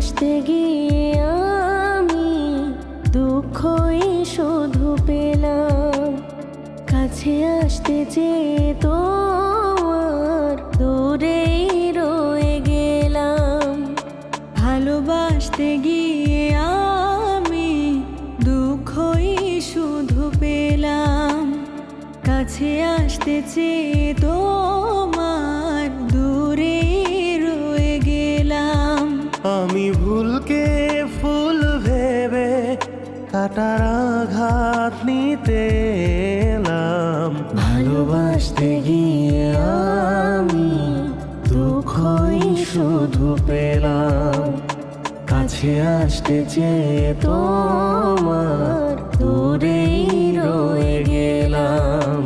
ভালোবাসতে গিয়ে আমি দুঃখই শুধু পেলাম। কাছে আসতে চেয়ে তোমার দূরেই রয়ে গেলাম। ভালোবাসতে গিয়ে আমি দুঃখই শুধু পেলাম। কাছে আসতে চেয়ে তোমার দূরে রয়ে গেলাম। আমি ভুলকে ফুল ভেবে কাটার আঘাত নিতে এলাম। ভালোবাসতে গিয়ে আমি দুঃখই শুধু পেলাম। কাছে আসতে চেয়ে তোমার দূরেই রয়ে গেলাম।